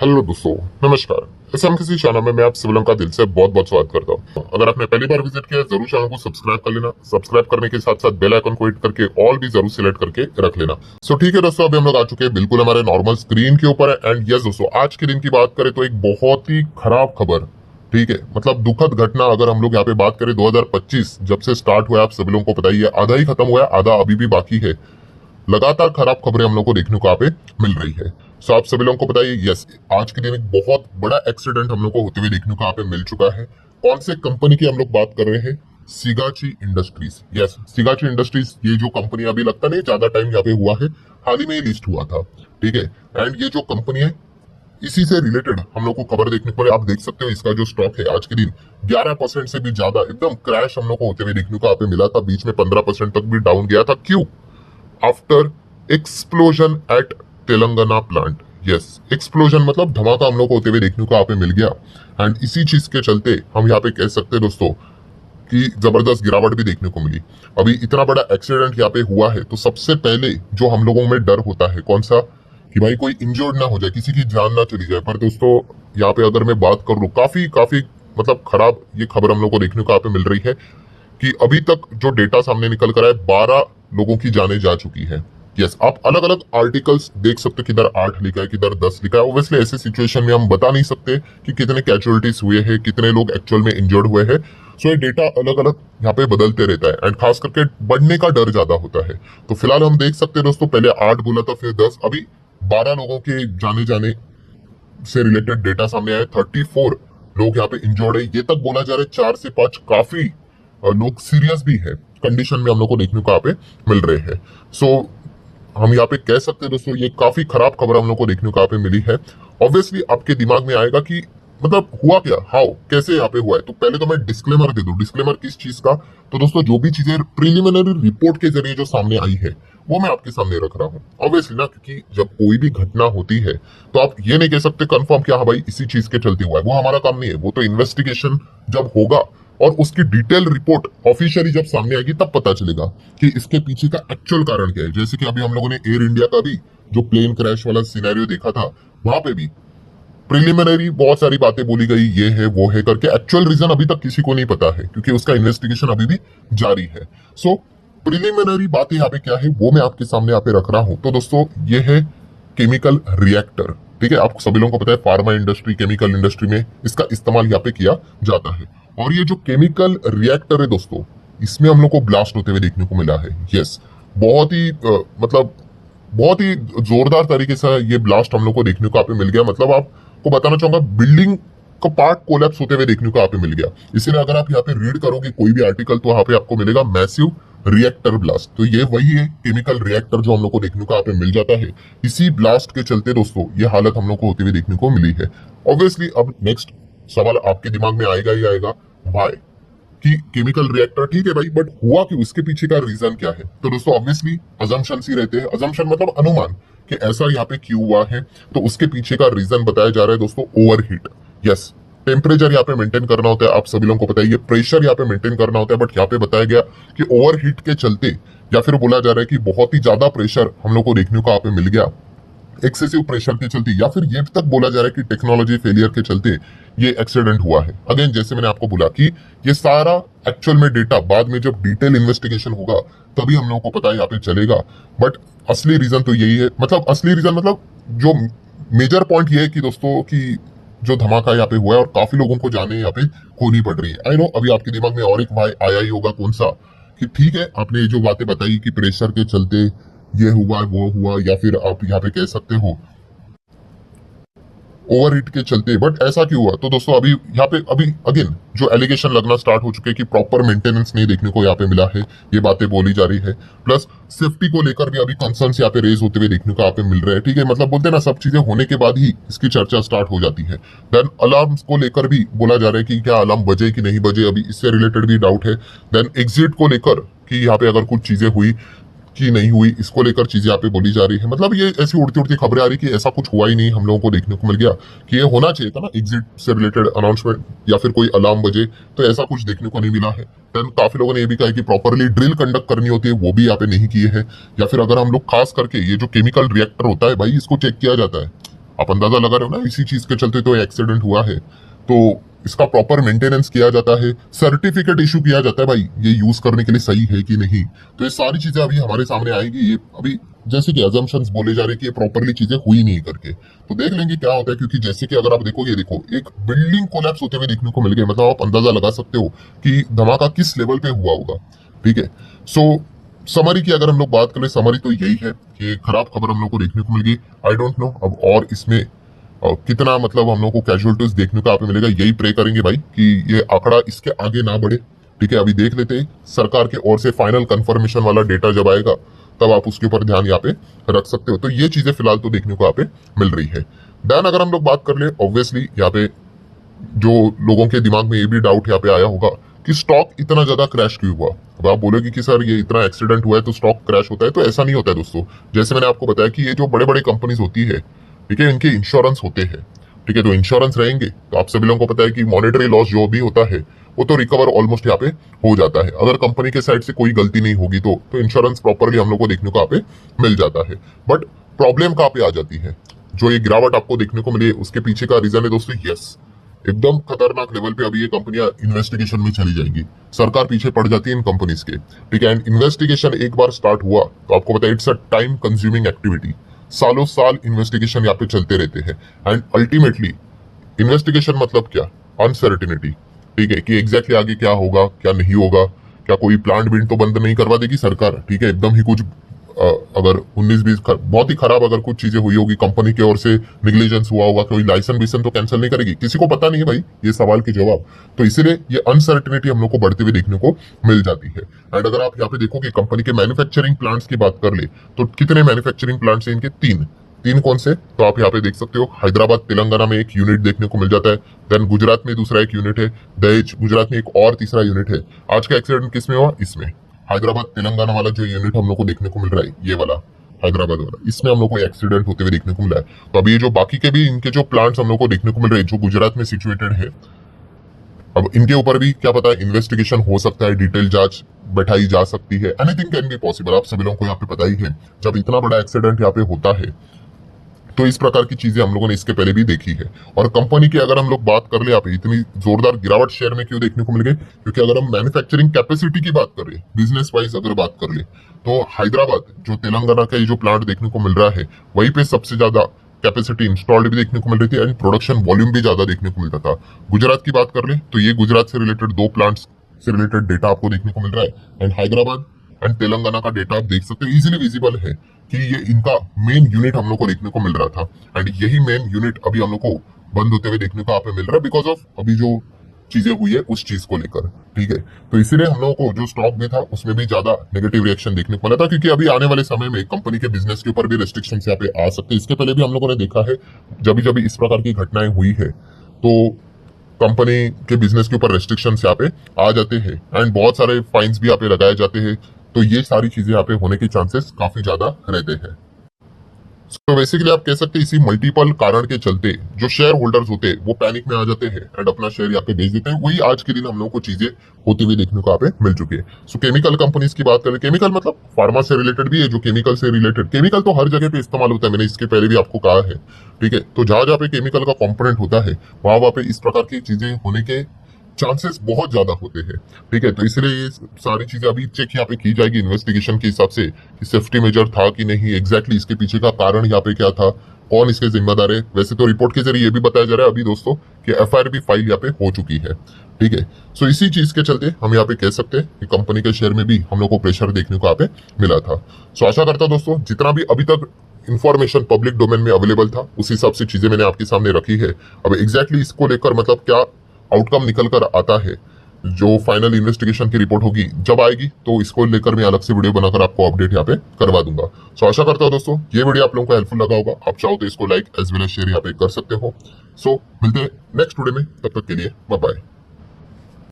Hello दोस्तों, नमस्कार। SMKC channel में मैं आप सभी लोगों का दिल से बहुत बहुत स्वागत करता हूँ। अगर आपने पहली बार विजिट किया है जरूर चैनल को सब्सक्राइब कर लेना। सब्सक्राइब करने के साथ साथ बेल आइकन को हिट करके ऑल भी जरूर सिलेक्ट करके रख लेना। सो ठीक है दोस्तों, अभी हम लोग आ चुके हैं बिल्कुल हमारे नॉर्मल स्क्रीन के ऊपर है। एंड यस दोस्तों, आज के दिन की बात करें तो एक बहुत ही खराब खबर, ठीक है, मतलब दुखद घटना। अगर हम लोग यहाँ पे बात करें 2025 जब से स्टार्ट हुआ, आप सभी लोगों को पता ही है, आधा ही खत्म हुआ है, आधा अभी भी बाकी है। लगातार खराब खबरें हम लोग को देखने को यहाँ पे मिल रही है। सो आप सभी लोगों को बताइए, यस, आज के दिन एक बहुत बड़ा एक्सीडेंट हम लोग को होते हुए देखने को यहाँ पे मिल चुका है। कौन से कंपनी की हम लोग बात कर रहे हैं? Sigachi industries. Yes, Sigachi industries, ये जो कंपनी अभी लगता नहीं ज्यादा टाइम यहाँ पे हुआ है, हाल ही में लिस्ट हुआ था, ठीक है। एंड ये जो कंपनी है, इसी से रिलेटेड हम लोग को खबर देखने को मिली। आप देख सकते हो इसका जो स्टॉक है आज के दिन 11% से भी ज्यादा एकदम क्रैश हम लोग को होते हुए देखने को यहाँ पे मिला था। बीच में 15% तक भी डाउन गया था। क्यों? After explosion at Telangana plant. Yes, explosion मतलब धमाका हम लोग को होते हुए देखने को यहाँ पे मिल गया। एंड इसी चीज के चलते हम यहाँ पे कह सकते हैं दोस्तों कि जबरदस्त गिरावट भी देखने को मिली। अभी इतना बड़ा एक्सीडेंट यहाँ पे हुआ है तो सबसे पहले जो हम लोगों में डर होता है कौन सा, कि भाई कोई इंजर्ड ना हो जाए, किसी की जान ना चली जाए। पर दोस्तों यहाँ पे अगर मैं बात कर लूँ, काफी काफी मतलब खराब ये खबर हम लोग को देखने को यहाँ पे मिल रही है कि अभी तक जो डेटा सामने निकल कर आया, 12 लोगों की जानें जा चुकी है। यस, आप अलग अलग आर्टिकल्स देख सकते हो, किधर 8 लिखा है, किधर 10 लिखा है। ऑब्वियसली ऐसे सिचुएशन में हम बता नहीं सकते कि कितने कैजुअलिटीज हुए हैं, कितने लोग एक्चुअल में इंजर्ड हुए हैं। सो ये डेटा अलग अलग यहाँ पे बदलते रहता है एंड खास करके बढ़ने का डर ज्यादा होता है। तो फिलहाल हम देख सकते हैं दोस्तों, पहले 8 बोला था, फिर 10, अभी 12 लोगों के जाने जाने से रिलेटेड डेटा सामने आया। 34 लोग यहाँ पे इंजर्ड है। ये तक बोला जा रहा है 4 से 5 काफी लोग सीरियस भी है कंडीशन में हम लोग को देखने को यहाँ पे मिल रहे हैं। सो हम यहाँ पे कह सकते हैं दोस्तों, ये काफी खराब खबर हम लोग को देखने को यहाँ पे मिली है। ऑब्वियसली आपके दिमाग में आएगा कि मतलब हुआ क्या, हाउ, कैसे यहाँ पे हुआ है। तो पहले तो मैं डिस्क्लेमर दे दूं। डिस्क्लेमर किस चीज का? तो दोस्तों जो भी चीजें प्रिलिमिनरी रिपोर्ट के जरिए जो सामने आई है वो मैं आपके सामने रख रहा हूँ। ऑब्वियसली ना, क्योंकि जब कोई भी घटना होती है तो आप ये नहीं कह सकते कंफर्म कि हाँ भाई इसी चीज के चलते हुआ है, वो हमारा काम नहीं है। वो तो इन्वेस्टिगेशन जब होगा और उसकी डिटेल रिपोर्ट ऑफिशियली जब सामने आएगी तब पता चलेगा कि इसके पीछे का एक्चुअल कारण क्या है। जैसे कि अभी हम लोगों ने एयर इंडिया का भी जो प्लेन क्रैश वाला सिनेरियो देखा था, वहां पे भी प्रिलिमिनरी बहुत सारी बातें बोली गई, ये है वो है करके। एक्चुअल रीजन अभी तक किसी को नहीं पता है क्योंकि उसका इन्वेस्टिगेशन अभी भी जारी है। सो प्रिलिमिनरी बातें यहाँ पे क्या है वो मैं आपके सामने यहाँ पे रख रहा हूँ। तो दोस्तों ये है केमिकल रिएक्टर, ठीक है। आप सभी लोगों को पता है फार्मा इंडस्ट्री, केमिकल इंडस्ट्री में इसका इस्तेमाल यहाँ पे किया जाता है। और ये जो केमिकल रिएक्टर है दोस्तों, इसमें हम लोग को ब्लास्ट होते हुए देखने को मिला है। यस, बहुत ही मतलब बहुत ही जोरदार तरीके से ये ब्लास्ट हम लोग को देखने को यहाँ पे मिल गया। मतलब आपको बताना चाहूंगा, बिल्डिंग का पार्ट कोलैप्स होते हुए देखने को यहाँ पे मिल गया। इसीलिए अगर आप यहाँ पे रीड करोगे कोई भी आर्टिकल तो यहाँ पे आपको मिलेगा मैसिव रिएक्टर ब्लास्ट। तो ये वही है केमिकल रिएक्टर जो हम लोग को देखने को यहाँ पे मिल जाता है। इसी ब्लास्ट के चलते दोस्तों ये हालत हम लोग को होते हुए देखने को मिली है। ऑब्वियसली अब नेक्स्ट सवाल आपके दिमाग में आएगा ही आएगा, वाई, कि केमिकल रिएक्टर ठीक है भाई, बट हुआ क्यों, इसके पीछे का रीजन क्या है? तो दोस्तों ऑब्वियसली अजम्पशंस ही रहते हैं। अजम्पशन मतलब अनुमान कि ऐसा यहाँ पे क्यों हुआ है। तो उसके पीछे का रीजन बताया जा रहा है दोस्तों, ओवरहीट। यस, टेम्परेचर यहाँ पे मेंटेन करना होता है, आप सभी लोगों को पता है। ये प्रेशर यहाँ पे मेंटेन करना होता है, बट यहाँ पे बताया गया कि ओवरहीट के चलते, या फिर बोला जा रहा है कि बहुत ही ज्यादा प्रेशर हम लोग को देखने को यहाँ पे मिल गया, एक्सेसिव प्रेशर के चलते, या फिर ये तक बोला जा रहा है कि टेक्नोलॉजी फेलियर के चलते ये एक्सीडेंट हुआ है। अगेन जैसे मैंने आपको बोला कि ये सारा एक्चुअल में डेटा बाद में जब डिटेल इन्वेस्टिगेशन होगा तभी हम लोगों को पता यहाँ पे चलेगा। बट असली रीजन तो यही है, मतलब असली रीजन मतलब जो मेजर पॉइंट ये है कि दोस्तों कि जो धमाका यहाँ पे हुआ है और काफी लोगों को जाने यहाँ पे खोनी पड़ रही है। आई नो अभी आपके दिमाग में और एक भाई आया ही होगा, कौन सा, कि ठीक है आपने ये जो बातें बताई कि प्रेशर के चलते ये हुआ वो हुआ, या फिर आप यहाँ पे कह सकते हो ओवरहीट के चलते, बट ऐसा क्यों हुआ? तो दोस्तों अभी यहाँ पे अभी अगेन जो एलिगेशन लगना स्टार्ट हो चुके हैं कि प्रॉपर मेंटेनेंस नहीं देखने को यहाँ पे मिला है, ये बातें बोली जा रही है। प्लस सेफ्टी को लेकर भी अभी कंसर्न्स यहाँ पे रेज होते हुए देखने को यहाँ पे मिल रहे हैं, ठीक है। मतलब बोलते हैं ना, सब चीजें होने के बाद ही इसकी चर्चा स्टार्ट हो जाती है। देन अलार्म को लेकर भी बोला जा रहा है कि क्या अलार्म बजे कि नहीं बजे, अभी इससे रिलेटेड भी डाउट है। देन एग्जिट को लेकर कि यहाँ पे अगर कुछ चीजें हुई कि नहीं हुई, इसको लेकर चीजें यहाँ पे बोली जा रही है। मतलब ये ऐसी उड़ती उड़ती खबरें आ रही कि ऐसा कुछ हुआ ही नहीं, हम लोगों को देखने को मिल गया कि ये होना चाहिए था ना, एग्जिट से रिलेटेड अनाउंसमेंट या फिर कोई अलार्म बजे, तो ऐसा कुछ देखने को नहीं मिला है। देन काफी लोगों ने ये भी कहा कि प्रॉपरली ड्रिल कंडक्ट करनी होती है, वो भी यहाँ पे नहीं किए हैं। या फिर अगर हम लोग खास करके ये जो केमिकल रिएक्टर होता है भाई, इसको चेक किया जाता है, आप अंदाजा लगा रहे हो ना, इसी चीज के चलते तो एक्सीडेंट हुआ है। तो इसका प्रॉपर मेंटेनेंस किया जाता है, सर्टिफिकेट इशू किया जाता है भाई ये यूज करने के लिए सही है कि नहीं। तो ये सारी चीजें अभी हमारे सामने आएगी। ये अभी जैसे कि अजम्पशंस बोले जा रहे हैं कि ये प्रॉपरली चीजें हुई नहीं करके, तो देख लेंगे क्या होता है। क्योंकि जैसे कि अगर आप देखो, ये देखो एक बिल्डिंग कोलैप्स होते हुए देखने को मिल गया, मतलब आप अंदाजा लगा सकते हो कि धमाका किस लेवल पे हुआ होगा। ठीक है, सो समरी की अगर हम लोग बात करें, समरी तो यही है कि खराब खबर हम लोग को देखने को मिल गई। आई डोंट नो अब और इसमें कितना मतलब हम लोग को कैजुअलिटीज देखने को यहाँ पे मिलेगा। यही प्रे करेंगे भाई कि ये आंकड़ा इसके आगे ना बढ़े। ठीक है, अभी देख लेते हैं सरकार के ओर से फाइनल कंफर्मेशन वाला डेटा जब आएगा तब आप उसके ऊपर ध्यान यहाँ पे रख सकते हो। तो ये चीजें फिलहाल तो देखने को यहाँ पे मिल रही है। देन अगर हम लोग बात कर ले, ऑब्वियसली यहाँ पे जो लोगों के दिमाग में ये भी डाउट यहाँ पे आया होगा कि स्टॉक इतना ज्यादा क्रैश क्यों हुआ। अब आप बोलोगे कि सर ये इतना एक्सीडेंट हुआ है तो स्टॉक क्रैश होता है, तो ऐसा नहीं होता है दोस्तों। जैसे मैंने आपको बताया कि ये जो बड़े बड़े कंपनीज होती है, ठीक है, इनके इंश्योरेंस होते हैं। ठीक है, तो इंश्योरेंस रहेंगे तो आप सभी लोगों को पता है कि मॉनेटरी लॉस जो भी होता है वो तो रिकवर ऑलमोस्ट यहाँ पे हो जाता है। अगर कंपनी के साइड से कोई गलती नहीं होगी तो इंश्योरेंस प्रॉपरली हम लोग को देखने को यहाँ पे मिल जाता है। बट प्रॉब्लम कहाँ पे आ जाती है, जो ये गिरावट आपको देखने को मिली है उसके पीछे का रीजन है दोस्तों, यस, एकदम खतरनाक लेवल पे अभी ये कंपनियां इन्वेस्टिगेशन में चली जाएंगी। सरकार पीछे पड़ जाती है इन कंपनीज के। ठीक है, एंड इन्वेस्टिगेशन एक बार स्टार्ट हुआ तो आपको पता है it's a time consuming activity. सालों साल इन्वेस्टिगेशन यहाँ पे चलते रहते हैं एंड अल्टीमेटली इन्वेस्टिगेशन मतलब क्या, अनसर्टिनिटी। ठीक है, कि एग्जैक्टली आगे क्या होगा क्या नहीं होगा, क्या कोई प्लांट बिल्ड तो बंद नहीं करवा देगी सरकार। ठीक है, एकदम ही कुछ अगर 19-20 बहुत ही खराब अगर कुछ चीजें हुई होगी, कंपनी की ओर से निग्लिजेंस हुआ होगा, कोई लाइसेंस विसन तो कैंसिल नहीं करेगी, किसी को पता नहीं है भाई ये सवाल के जवाब। तो इसीलिए ये अनसर्टिनिटी हम लोग को बढ़ते हुए देखने को मिल जाती है। एंड अगर आप यहाँ पे देखो कि कंपनी के मैन्युफैक्चरिंग प्लांट्स की बात कर ले तो कितने मैन्युफैक्चरिंग प्लांट्स हैं इनके, तीन कौन से, तो आप यहाँ पे देख सकते हो हैदराबाद तेलंगाना में एक यूनिट देखने को मिल जाता है। देन गुजरात में दूसरा एक यूनिट है, दहेज गुजरात में एक और तीसरा यूनिट है। आज का एक्सीडेंट किसमें हुआ, इसमें हैदराबाद तेलंगाना वाला जो यूनिट हम लोग को देखने को मिल रहा है, ये वाला हैदराबाद वाला, इसमें हम लोग को एक्सीडेंट होते हुए देखने को मिला है। तो अभी ये जो बाकी के भी इनके जो प्लांट्स हम लोग को देखने को मिल रहे हैं जो गुजरात में सिचुएटेड है, अब इनके ऊपर भी क्या पता है इन्वेस्टिगेशन हो सकता है, डिटेल जांच बैठाई जा सकती है, एनीथिंग कैन बी पॉसिबल। आप सभी लोगों को यहाँ पे पता ही है जब इतना बड़ा एक्सीडेंट यहाँ पे होता है तो इस प्रकार की चीजें हम लोगों ने इसके पहले भी देखी है। और कंपनी की अगर हम लोग बात कर ले, यहाँ पे इतनी जोरदार गिरावट शेयर में क्यों देखने को मिल गई, क्योंकि अगर हम मैन्युफैक्चरिंग कैपेसिटी की बात करें, बिजनेस वाइज अगर बात कर ले, तो हैदराबाद जो तेलंगाना का ये जो प्लांट देखने को मिल रहा है वहीं पे सबसे ज्यादा कैपेसिटी इंस्टॉल्ड भी देखने को मिल रही थी एंड प्रोडक्शन वॉल्यूम भी ज्यादा देखने को मिलता था। गुजरात की बात कर ले तो ये गुजरात से रिलेटेड 2 प्लांट्स से रिलेटेड डेटा आपको देखने को मिल रहा है एंड हैदराबाद एंड तेलंगाना का डेटा आप देख सकते हो, इजीली विजिबल है कि ये इनका मेन यूनिट हम लोग को देखने को मिल रहा था एंड यही मेन यूनिट अभी हम लोग को बंद होते हुए देखने को यहाँ पे मिल रहा है बिकॉज ऑफ अभी जो चीजें हुई है उस चीज को लेकर। ठीक है, तो इसीलिए हम लोगों को जो स्टॉक भी था उसमें भी ज्यादा नेगेटिव रिएक्शन देखने को मिला था, क्योंकि अभी आने वाले समय में कंपनी के बिजनेस के ऊपर भी रेस्ट्रिक्शन यहाँ पे आ सकते हैं। इसके पहले भी हम लोगों ने देखा है जब इस प्रकार की घटनाएं हुई है तो कंपनी के बिजनेस के ऊपर रेस्ट्रिक्शन यहाँ पे आ जाते हैं एंड बहुत सारे फाइन्स भी यहाँ पे लगाए जाते हैं। तो ये सारी चीजें यहाँ पे होने के चांसेस काफी ज्यादा रहते हैं। तो बेसिकली आप कह सकते हैं इसी मल्टीपल कारण के चलते जो शेयर होल्डर्स होते हैं वो पैनिक में आ जाते हैं एंड अपना शेयर यहाँ पे बेच देते हैं। वही आज के दिन हम लोगों को चीजें होती हुई देखने को यहाँ पे मिल चुकी है। सो केमिकल कंपनीज की बात करें, केमिकल मतलब फार्मा से रिलेटेड भी है, जो केमिकल से रिलेटेड, केमिकल तो हर जगह पे इस्तेमाल होता है, मैंने इसके पहले भी आपको कहा है। ठीक है, तो जहां जहाँ पे केमिकल का कॉम्पोनेंट होता है वहां पे इस प्रकार की चीजें होने के चांसेस बहुत ज्यादा होते हैं। ठीक है, तो इसलिए ये सारी चीजें अभी चेक यहाँ पे की जाएगी इन्वेस्टिगेशन के हिसाब से कि सेफ्टी मेजर था कि नहीं, एग्जैक्टली इसके पीछे का कारण यहाँ पे क्या था, कौन इसके जिम्मेदार है। वैसे तो रिपोर्ट के जरिए ये भी बताया जा रहा है अभी दोस्तों कि एफआईआर भी फाइल यहाँ पे हो चुकी है। ठीक है, सो इसी चीज के चलते हम यहाँ पे कह सकते हैं कि कंपनी के शेयर में भी हम लोग को प्रेशर देखने को यहाँ पे मिला था। सो आशा करता दोस्तों जितना भी अभी तक इन्फॉर्मेशन पब्लिक डोमेन में अवेलेबल था उस हिसाब से चीजें मैंने आपके सामने रखी है। अब एग्जैक्टली इसको लेकर मतलब क्या आउटकम निकल कर आता है, जो फाइनल इन्वेस्टिगेशन की रिपोर्ट होगी जब आएगी तो इसको लेकर मैं अलग से वीडियो बनाकर आपको अपडेट यहाँ पे करवा दूंगा। सो आशा करता हूँ दोस्तों ये वीडियो आप लोगों को हेल्पफुल लगा होगा। आप चाहो तो इसको like as well as share यहाँ पे कर सकते हो। सो मिलते हैं नेक्स्ट वीडियो में, तब तक के लिए बाय बाय।